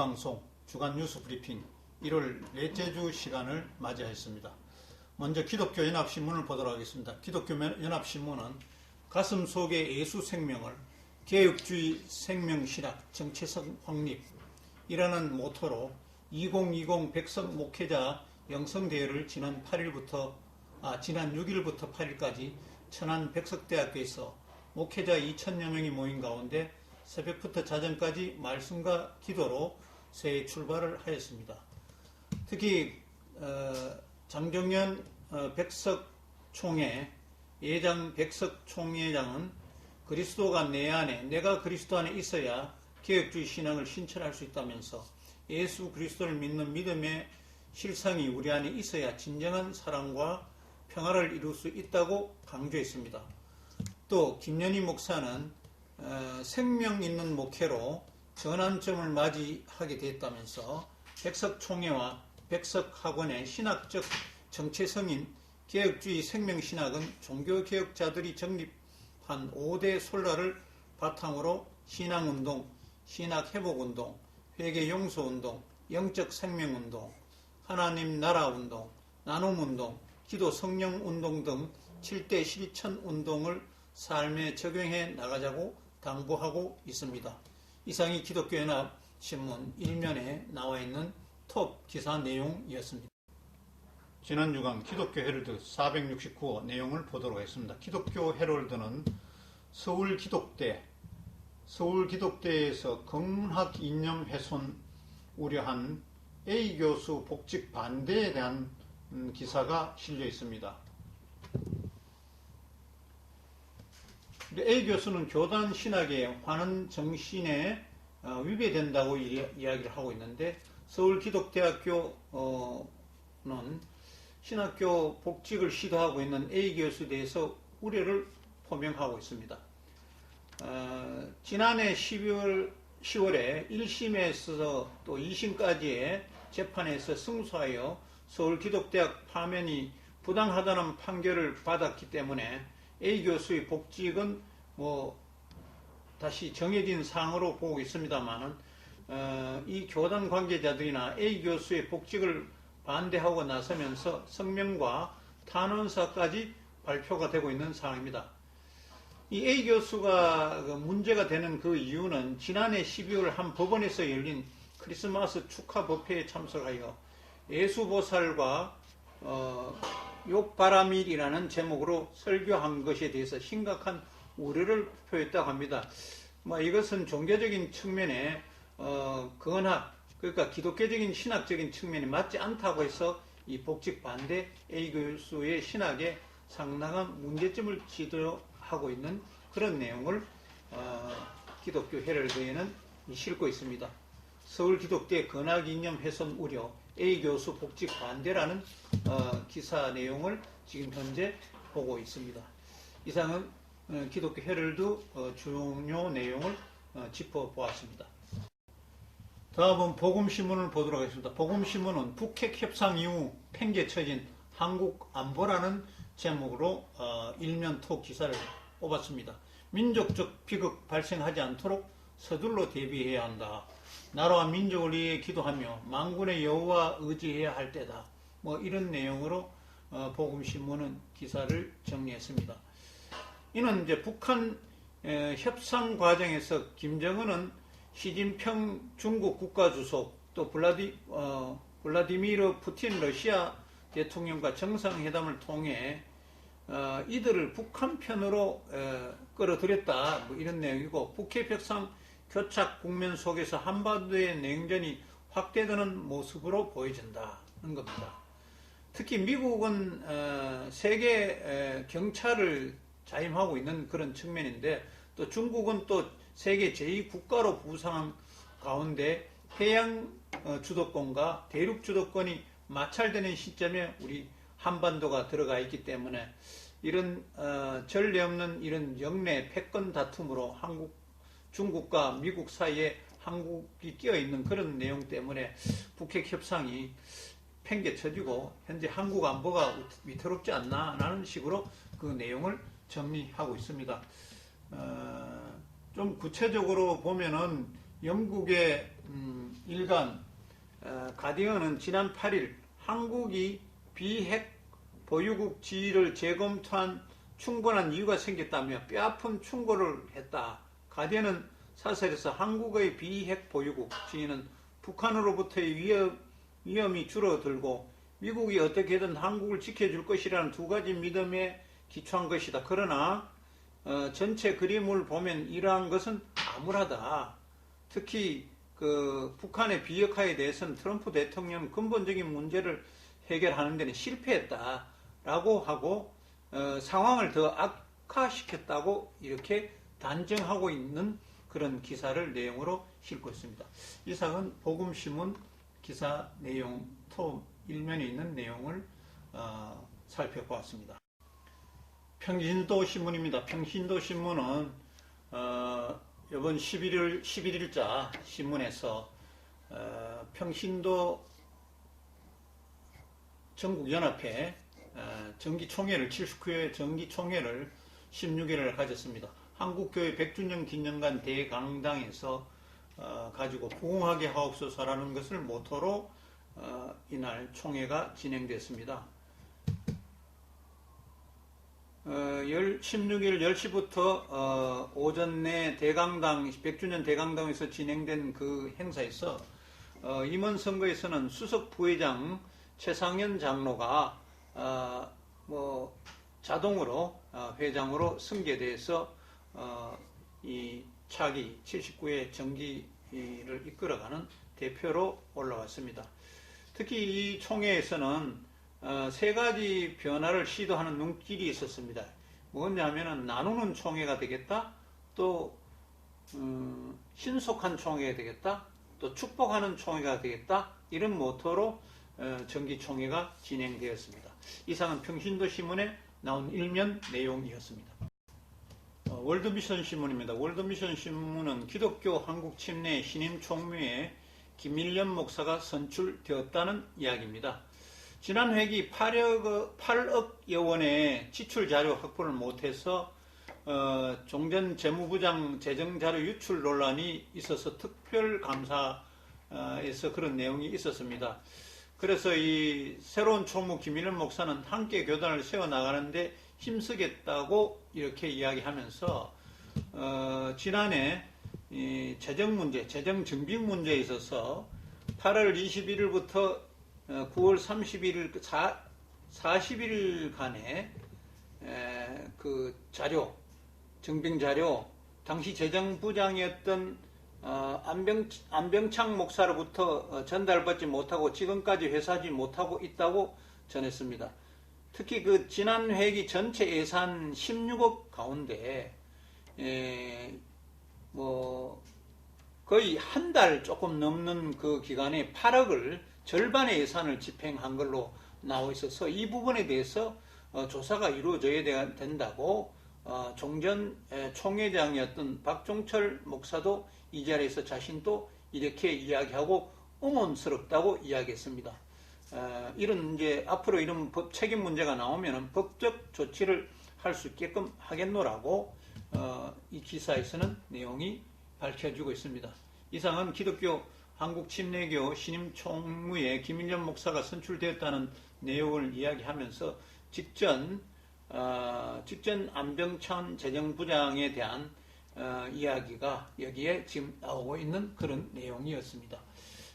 방송 주간 뉴스 브리핑 1월 넷째 주 시간을 맞이하였습니다. 먼저 기독교 연합신문을 보도록 하겠습니다. 기독교 연합신문은 가슴 속의 예수 생명을 개혁주의 생명신학 정체성 확립이라는 모토로 2020 백석 목회자 영성대회를 지난 6일부터 8일까지 천안 백석대학교에서 목회자 2,000여 명이 모인 가운데 새벽부터 자정까지 말씀과 기도로 새해 출발을 하였습니다. 특히 장정현 백석총회 예장 백석총회장은 그리스도가 내 안에, 내가 그리스도 안에 있어야 개혁주의 신앙을 실천할 수 있다면서 예수 그리스도를 믿는 믿음의 실상이 우리 안에 있어야 진정한 사랑과 평화를 이룰 수 있다고 강조했습니다. 또 김연희 목사는 생명 있는 목회로 전환점을 맞이하게 됐다면서 백석총회와 백석학원의 신학적 정체성인 개혁주의 생명신학은 종교개혁자들이 정립한 5대 솔라를 바탕으로 신앙운동, 신학회복운동, 회개용서운동, 영적생명운동, 하나님 나라운동, 나눔운동, 기도성령운동 등 7대 실천운동을 삶에 적용해 나가자고 당부하고 있습니다. 이상이 기독교연합신문 1면에 나와 있는 톱 기사 내용이었습니다. 지난 주간 기독교 헤럴드 469호 내용을 보도록 하겠습니다. 기독교 헤럴드는 서울기독대에서 경학 이념 훼손 우려한 A 교수 복직 반대에 대한 기사가 실려 있습니다. A 교수는 교단 신학의 환원 정신에 위배된다고 이야기를 하고 있는데 서울기독대학교는 신학교 복직을 시도하고 있는 A 교수에 대해서 우려를 표명하고 있습니다. 지난해 10월에 1심에서 또 2심까지의 재판에서 승소하여 서울기독대학 파면이 부당하다는 판결을 받았기 때문에 A 교수의 복직은 다시 정해진 사항으로 보고 있습니다만은 이 교단 관계자들이나 A 교수의 복직을 반대하고 나서면서 성명과 탄원서까지 발표가 되고 있는 상황입니다. 이 A 교수가 문제가 되는 그 이유는 지난해 12월 한 법원에서 열린 크리스마스 축하 법회에 참석하여 예수보살과 욕바라밀이라는 제목으로 설교한 것에 대해서 심각한 우려를 표했다고 합니다. 이것은 종교적인 측면에 그러니까 기독교적인 신학적인 측면이 맞지 않다고 해서 이 복직 반대 A 교수의 신학에 상당한 문제점을 지도하고 있는 그런 내용을 기독교 헤럴드에는 싣고 있습니다. 서울기독대 근학이념 훼손 우려 A 교수 복직 반대라는 기사 내용을 지금 현재 보고 있습니다. 이상은 기독교 헤럴드 중요 내용을 짚어보았습니다. 다음은 복음신문을 보도록 하겠습니다. 복음신문은 북핵 협상 이후 팽개쳐진 한국 안보라는 제목으로 일면 톡 기사를 뽑았습니다. 민족적 비극 발생하지 않도록 서둘러 대비해야 한다. 나라와 민족을 위해 기도하며 만군의 여호와 의지해야 할 때다. 이런 내용으로 복음신문은 기사를 정리했습니다. 이는 이제 북한 협상 과정에서 김정은은 시진핑 중국 국가주석 또 블라디미르 푸틴 러시아 대통령과 정상회담을 통해 이들을 북한 편으로 끌어들였다. 이런 내용이고 북핵 협상 교착 국면 속에서 한반도의 냉전이 확대되는 모습으로 보여진다는 겁니다. 특히 미국은 세계 경찰을 자임하고 있는 그런 측면인데 또 중국은 또 세계 제2국가로 부상한 가운데 해양 주도권과 대륙 주도권이 마찰되는 시점에 우리 한반도가 들어가 있기 때문에 이런 전례 없는 이런 영내 패권 다툼으로 중국과 미국 사이에 한국이 끼어 있는 그런 내용 때문에 북핵 협상이 팽개쳐지고 현재 한국 안보가 위태롭지 않나라는 식으로 그 내용을 정리하고 있습니다. 좀 구체적으로 보면은 영국의 일간 가디언은 지난 8일 한국이 비핵 보유국 지위를 재검토한 충분한 이유가 생겼다며 뼈아픈 충고를 했다. 가디언은 사설에서 한국의 비핵 보유국 지위는 북한으로부터의 위험이 줄어들고 미국이 어떻게든 한국을 지켜줄 것이라는 두 가지 믿음에 기초한 것이다. 그러나 전체 그림을 보면 이러한 것은 암울하다. 특히 그 북한의 비핵화에 대해서는 트럼프 대통령 근본적인 문제를 해결하는 데는 실패했다라고 하고 상황을 더 악화시켰다고 이렇게 단정하고 있는 그런 기사를 내용으로 싣고 있습니다. 이상은 복음신문 기사 내용 톱 1면에 있는 내용을 살펴보았습니다. 평신도 신문입니다. 평신도 신문은 이번 11일자 신문에서 평신도 전국연합회 정기총회를 79회 정기총회를 16일을 가졌습니다. 한국교회 100주년 기념관 대강당에서 가지고 부흥하게 하옵소서라는 것을 모토로 이날 총회가 진행됐습니다. 16일 10시부터 오전 내 대강당 100주년 대강당에서 진행된 그 행사에서 임원 선거에서는 수석 부회장 최상현 장로가 자동으로 회장으로 승계돼서 이 차기 79회 정기를 이끌어가는 대표로 올라왔습니다. 특히 이 총회에서는 세 가지 변화를 시도하는 눈길이 있었습니다. 뭐냐면은 나누는 총회가 되겠다, 또 신속한 총회가 되겠다, 또 축복하는 총회가 되겠다, 이런 모토로 정기총회가 진행되었습니다. 이상은 평신도 신문에 나온 일면 내용이었습니다. 월드미션 신문입니다. 월드미션 신문은 기독교 한국 침례 신임 총무에 김일년 목사가 선출되었다는 이야기입니다. 지난 회기 8억여 원의 지출 자료 확보를 못해서 종전 재무부장 재정자료 유출 논란이 있어서 특별감사에서 그런 내용이 있었습니다. 그래서 이 새로운 총무 김일년 목사는 함께 교단을 세워나가는데 힘쓰겠다고 이렇게 이야기하면서 지난해 이 재정 문제, 재정 증빙 문제에 있어서 8월 21일부터 9월 31일 40일간의 그 자료, 증빙 자료, 당시 재정부장이었던 안병창 목사로부터 전달받지 못하고 지금까지 회수하지 못하고 있다고 전했습니다. 특히 그 지난 회기 전체 예산 16억 가운데 거의 한 달 조금 넘는 그 기간에 8억을 절반의 예산을 집행한 걸로 나와 있어서 이 부분에 대해서 조사가 이루어져야 된다고 종전 총회장이었던 박종철 목사도 이 자리에서 자신도 이렇게 이야기하고 의문스럽다고 이야기했습니다. 이런 이제 앞으로 이런 법 책임 문제가 나오면 법적 조치를 할 수 있게끔 하겠노라고 이 기사에서는 내용이 밝혀지고 있습니다. 이상은 기독교 한국 침례교 신임 총무에 김일년 목사가 선출되었다는 내용을 이야기하면서 직전 안병찬 재정부장에 대한 이야기가 여기에 지금 나오고 있는 그런 내용이었습니다.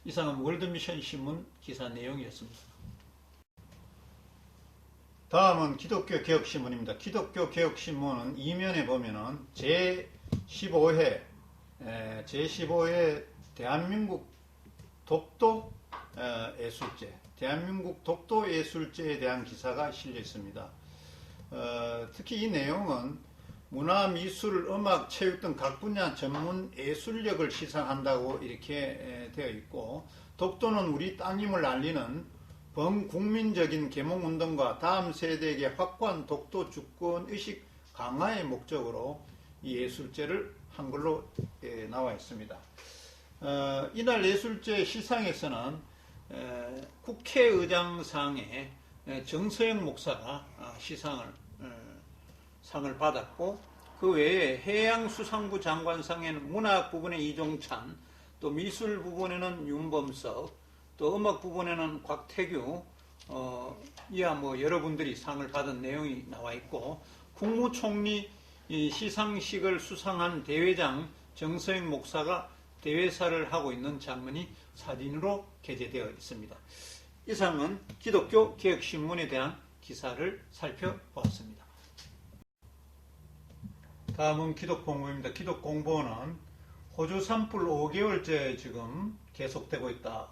이상은 월드미션 신문 기사 내용이었습니다. 다음은 기독교 개혁신문입니다. 기독교 개혁신문은 이면에 보면은 제15회 대한민국 독도 예술제, 대한민국 독도 예술제에 대한 기사가 실려 있습니다. 특히 이 내용은 문화, 미술, 음악, 체육 등 각 분야 전문 예술력을 시상한다고 이렇게 되어 있고, 독도는 우리 땅임을 알리는 범국민적인 계몽운동과 다음 세대에게 확고한 독도 주권 의식 강화의 목적으로 이 예술제를 한 걸로 나와 있습니다. 이날 예술제 시상에서는 국회의장상에 정서영 목사가 상을 받았고, 그 외에 해양수산부 장관상에는 문화부분의 이종찬, 또 또 미술 부분에는 윤범석, 또 음악 부분에는 곽태규, 이하 여러분들이 상을 받은 내용이 나와 있고, 국무총리 시상식을 수상한 대회장 정서영 목사가 대회사를 하고 있는 장면이 사진으로 게재되어 있습니다. 이상은 기독교 개혁신문에 대한 기사를 살펴보았습니다. 다음은 기독공부입니다. 기독공부는 호주 산불 5개월째 지금 계속되고 있다.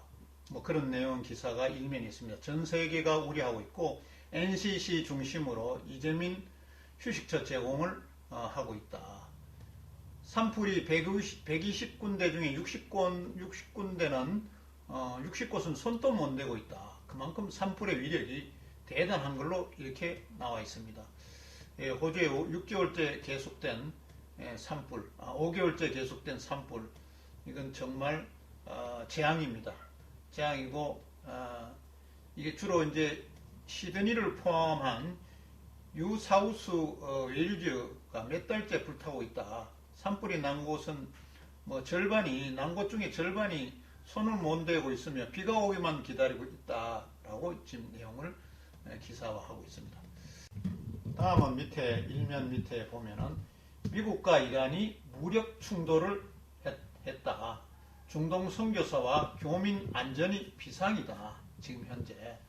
그런 내용 기사가 일면에 있습니다. 전 세계가 우려하고 있고 NCC 중심으로 이재민 휴식처 제공을 하고 있다. 산불이 120군데 중에 60군데는 60곳은 손도 못 대고 있다. 그만큼 산불의 위력이 대단한 걸로 이렇게 나와 있습니다. 호주에 6개월째 계속된 산불, 5개월째 계속된 산불, 이건 정말 재앙입니다. 재앙이고, 이게 주로 이제 시드니를 포함한 뉴사우스 웨일즈가 몇 달째 불타고 있다. 산불이 난 곳은 난 곳 중에 절반이 손을 못 대고 있으며 비가 오기만 기다리고 있다라고 지금 내용을 기사화하고 있습니다. 다음은 일면 밑에 보면은 미국과 이란이 무력 충돌을 했다. 중동 선교사와 교민 안전이 비상이다. 지금 현재.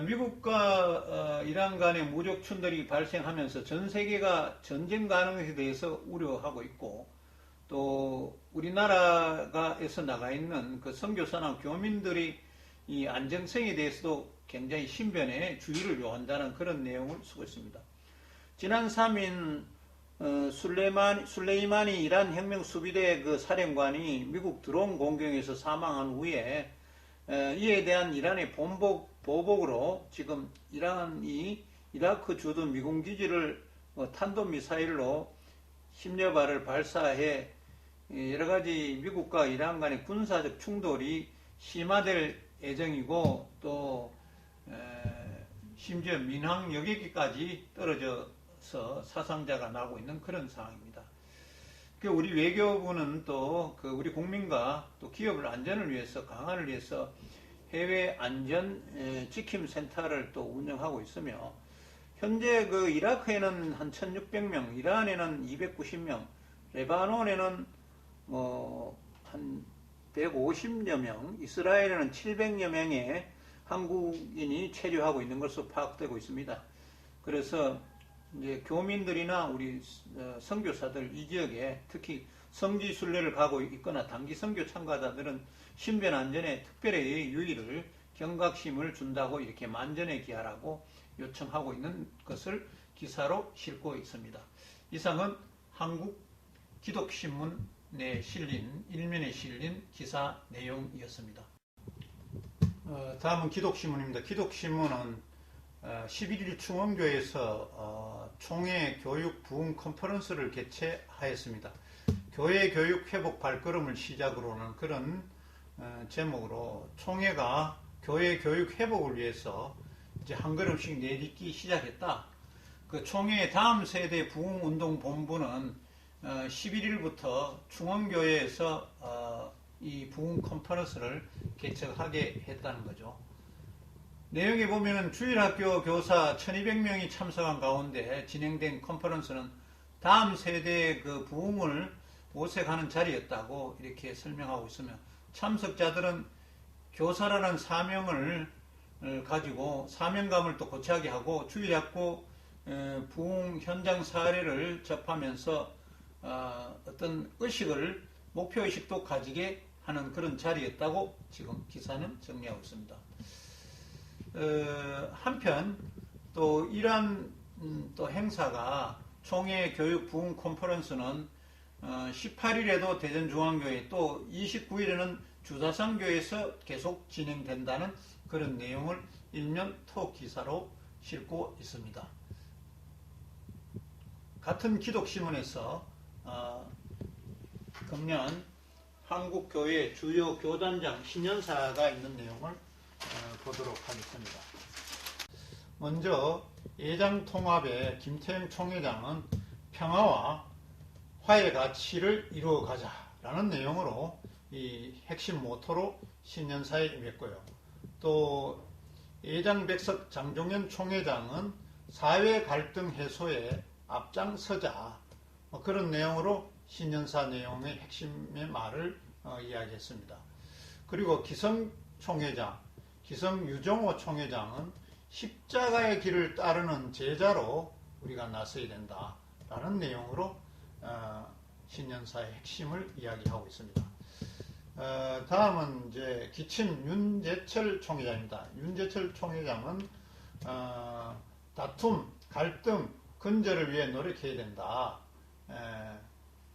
미국과 이란 간의 무력 충돌이 발생하면서 전 세계가 전쟁 가능성에 대해서 우려하고 있고, 또 우리나라에서 나가 있는 그 선교사나 교민들이 이 안정성에 대해서도 굉장히 신변에 주의를 요한다는 그런 내용을 쓰고 있습니다. 지난 3일 술레이마니 이란 혁명 수비대 그 사령관이 미국 드론 공격에서 사망한 후에 이에 대한 이란의 보복으로 지금 이란이 이라크 주둔 미군 기지를 탄도미사일로 10여 발을 발사해 여러 가지 미국과 이란 간의 군사적 충돌이 심화될 예정이고, 또 심지어 민항 여객기까지 떨어져서 사상자가 나고 있는 그런 상황입니다. 우리 외교부는 또 우리 국민과 또 기업의 안전을 위해서, 강화를 위해서 해외 안전 지킴 센터를 또 운영하고 있으며, 현재 이라크에는 한 1600명, 이란에는 290명, 레바논에는 한 150여 명, 이스라엘에는 700여 명의 한국인이 체류하고 있는 것으로 파악되고 있습니다. 그래서 이제 교민들이나 우리 선교사들 이 지역에 특히 성지 순례를 가고 있거나 단기 선교 참가자들은 신변 안전에 특별히 유의를 경각심을 준다고 이렇게 만전에 기하라고 요청하고 있는 것을 기사로 싣고 있습니다. 이상은 한국 기독신문에 실린 일면에 실린 기사 내용이었습니다. 다음은 기독신문입니다. 기독신문은 11일 충원교회에서 총회 교육 부흥 컨퍼런스를 개최하였습니다. 교회 교육 회복 발걸음을 시작으로는 그런 제목으로 총회가 교회 교육 회복을 위해서 이제 한 걸음씩 내딛기 시작했다. 그 총회의 다음 세대 부흥운동본부는 11일부터 충원교회에서 이 부흥 컨퍼런스를 개최하게 했다는 거죠. 내용에 보면은 주일학교 교사 1200명이 참석한 가운데 진행된 컨퍼런스는 다음 세대의 그 부흥을 모색하는 자리였다고 이렇게 설명하고 있으며, 참석자들은 교사라는 사명을 가지고 사명감을 또 고취하게 하고 주일학교 부흥 현장 사례를 접하면서 어떤 의식을, 목표의식도 가지게 하는 그런 자리였다고 지금 기사는 정리하고 있습니다. 한편 또 이러한 또 행사가 총회 교육 부흥 컨퍼런스는 18일에도 대전중앙교회, 또 29일에는 주사상교회에서 계속 진행된다는 그런 내용을 일면 톡 기사로 싣고 있습니다. 같은 기독신문에서 금년 한국교회 주요 교단장 신년사가 있는 내용을 보도록 하겠습니다. 먼저 예장통합의 김태형 총회장은 평화와 화해 가치를 이루어가자라는 내용으로 이 핵심 모토로 신년사에 임했고요. 또 예장백석 장종현 총회장은 사회 갈등 해소에 앞장서자 그런 내용으로 신년사 내용의 핵심의 말을 이야기했습니다. 그리고 기성 총회장, 기성 유정호 총회장은 십자가의 길을 따르는 제자로 우리가 나서야 된다라는 내용으로 신년사의 핵심을 이야기하고 있습니다. 다음은 이제 기친 윤재철 총회장입니다. 윤재철 총회장은 다툼, 갈등, 근절을 위해 노력해야 된다.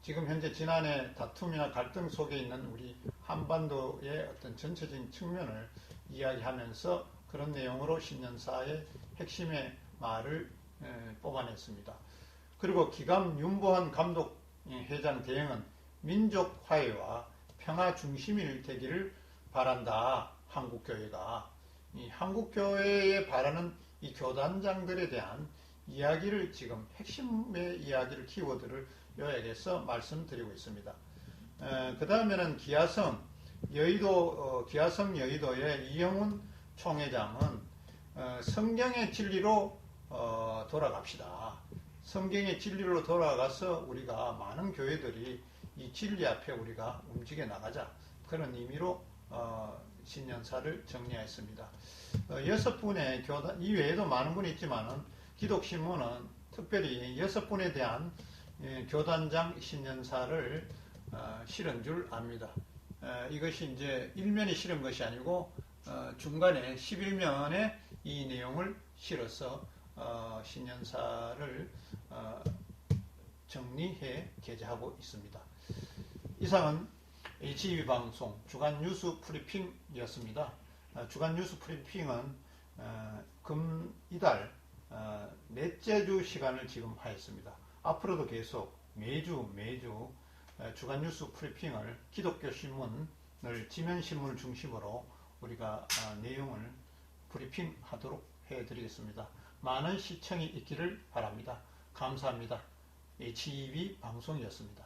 지금 현재 지난해 다툼이나 갈등 속에 있는 우리 한반도의 어떤 전체적인 측면을 이야기하면서 그런 내용으로 신년사의 핵심의 말을 뽑아냈습니다. 그리고 기감 윤보한 감독 회장 대행은 민족 화해와 평화 중심이 되기를 바란다. 한국교회가 이 한국교회에 바라는 이 교단장들에 대한 이야기를 지금 핵심의 이야기를 키워드를 요약해서 말씀드리고 있습니다. 그 다음에는 기아성 여의도의 이영훈 총회장은 성경의 진리로 돌아갑시다. 성경의 진리로 돌아가서 우리가 많은 교회들이 이 진리 앞에 우리가 움직여 나가자. 그런 의미로 신년사를 정리했습니다. 6분의 교단, 이 외에도 많은 분이 있지만은 기독신문은 특별히 6분에 대한 교단장 신년사를 실은 줄 압니다. 이것이 이제 일면에 실은 것이 아니고 중간에 11면에 이 내용을 실어서 신년사를 정리해 게재하고 있습니다. 이상은 HEB 방송 주간 뉴스 프리핑이었습니다. 주간 뉴스 프리핑은 이달 넷째 주 시간을 지금 하였습니다. 앞으로도 계속 매주 주간 뉴스 프리핑을 기독교 신문을 지면 신문을 중심으로 우리가 내용을 브리핑하도록 해드리겠습니다. 많은 시청이 있기를 바랍니다. 감사합니다. HEB 방송이었습니다.